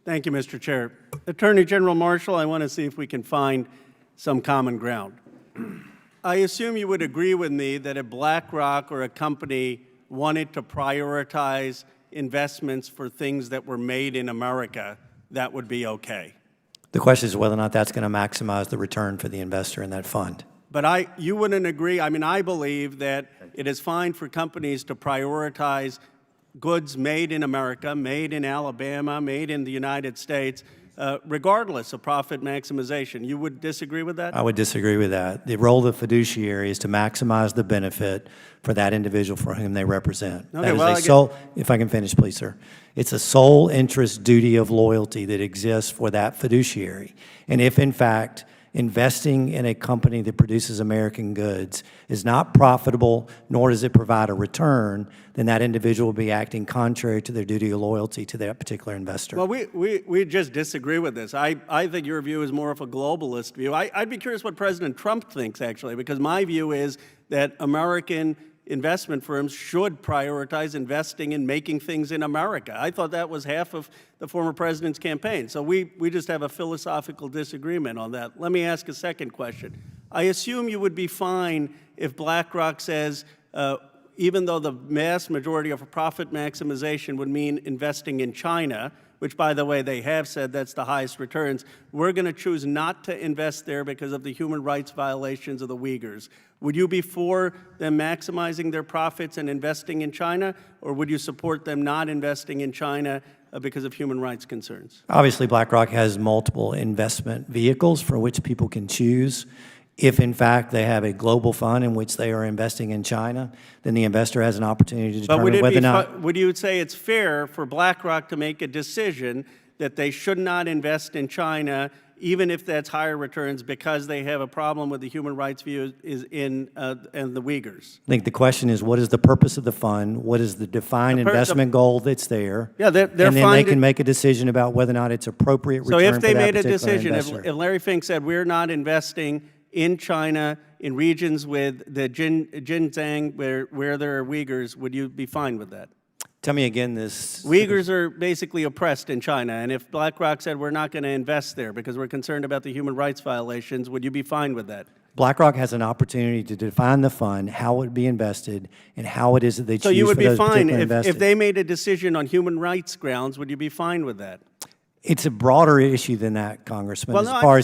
Thank you, Mr. Chair. Attorney General Marshall, I want to see if we can find some common ground. I assume you would agree with me that if BlackRock or a company wanted to prioritize investments for things that were made in America, that would be okay. The question is whether or not that's going to maximize the return for the investor in that fund. But you wouldn't agree. I mean, I believe that it is fine for companies to prioritize goods made in America, made in Alabama, made in the United States, regardless of profit maximization. You would disagree with that? I would disagree with that. The role of the fiduciary is to maximize the benefit for that individual for whom they represent. Okay, that is if I can finish, please, sir. It's a sole interest duty of loyalty that exists for that fiduciary. And if, in fact, investing in a company that produces American goods is not profitable, nor does it provide a return, then that individual will be acting contrary to their duty of loyalty to that particular investor. Well, we just disagree with this. I think your view is more of a globalist view. I'd be curious what President Trump thinks, actually, because my view is that American investment firms should prioritize investing in making things in America. I thought that was half of the former president's campaign. So we just have a philosophical disagreement on that. Let me ask a second question. I assume you would be fine if BlackRock says, even though the vast majority of profit maximization would mean investing in China, which, by the way, they have said that's the highest returns, we're going to choose not to invest there because of the human rights violations of the Uyghurs. Would you be for them maximizing their profits and investing in China, or would you support them not investing in China because of human rights concerns? Obviously, BlackRock has multiple investment vehicles for which people can choose. If, in fact, they have a global fund in which they are investing in China, then the investor has an opportunity to determine whether or not... Would you say it's fair for BlackRock to make a decision that they should not invest in China, even if that's higher returns, because they have a problem with the human rights view and the Uyghurs? I think the question is, what is the purpose of the fund? What is the defined investment goal that's there? Yeah, and then they can make a decision about whether or not it's appropriate return for that particular investor. So if they made a decision, if Larry Fink said, we're not investing in China, in regions with the Xinjiang where there are Uyghurs, would you be fine with that? Tell me again this. Uyghurs are basically oppressed in China, and if BlackRock said we're not going to invest there because we're concerned about the human rights violations, would you be fine with that? BlackRock has an opportunity to define the fund, how it would be invested, and how it is that they choose for those particular investors. So you would be fine if they made a decision on human rights grounds, would you be fine with that? It's a broader issue than that, Congressman. Well,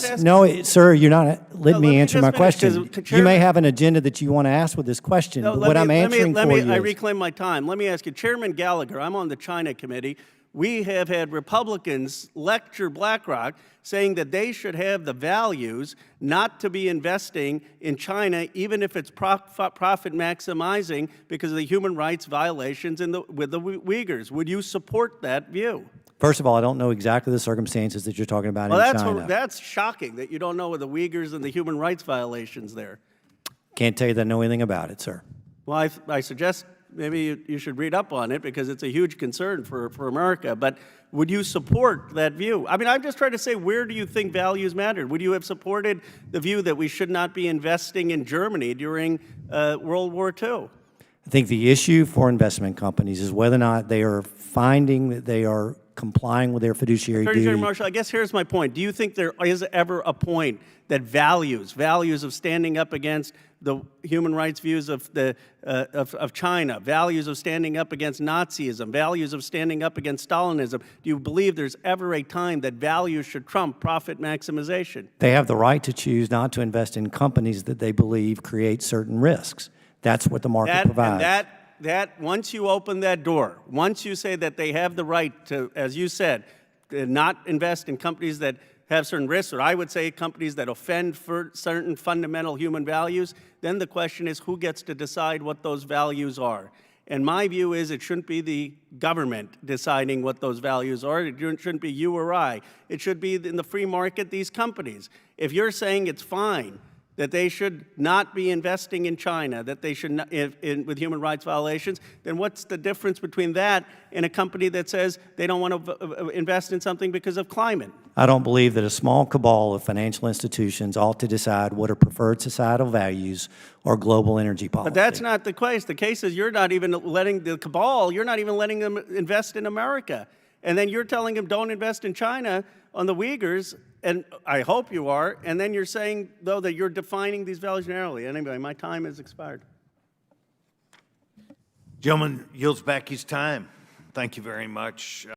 Sir, you're not. Let me answer my question. Chairman, you may have an agenda that you want to ask with this question. No, but what I'm answering for you I reclaim my time. Let me ask you, Chairman Gallagher. I'm on the China Committee. We have had Republicans lecture BlackRock, saying that they should have the values not to be investing in China, even if it's profit maximizing because of the human rights violations with the Uyghurs. Would you support that view? First of all, I don't know exactly the circumstances that you're talking about in China. That's shocking that you don't know the Uyghurs and the human rights violations there. Can't tell you that I know anything about it, sir. Well, I suggest maybe you should read up on it because it's a huge concern for America. But would you support that view? I mean, I'm just trying to say, where do you think values matter? Would you have supported the view that we should not be investing in Germany during World War II? I think the issue for investment companies is whether or not they are finding that they are complying with their fiduciary duty. Attorney General Marshall, I guess here's my point. Do you think there is ever a point that values of standing up against the human rights views of China, values of standing up against Nazism, values of standing up against Stalinism, do you believe there's ever a time that values should trump profit maximization? They have the right to choose not to invest in companies that they believe create certain risks. That's what the market provides. That once you open that door, once you say that they have the right to, as you said, not invest in companies that have certain risks, or I would say companies that offend for certain fundamental human values, then the question is who gets to decide what those values are. And my view is it shouldn't be the government deciding what those values are. It shouldn't be you or I. It should be in the free market, these companies. If you're saying it's fine that they should not be investing in China, that they should not, with human rights violations, then what's the difference between that and a company that says they don't want to invest in something because of climate? I don't believe that a small cabal of financial institutions ought to decide what are preferred societal values or global energy policy. But that's not the case. The case is you're not even letting the cabal, you're not even letting them invest in America. and then you're telling him don't invest in China on the Uyghurs, and I hope you are, and then you're saying, though, that you're defining these values narrowly. Anyway, my time has expired. Gentleman yields back his time. Thank you very much.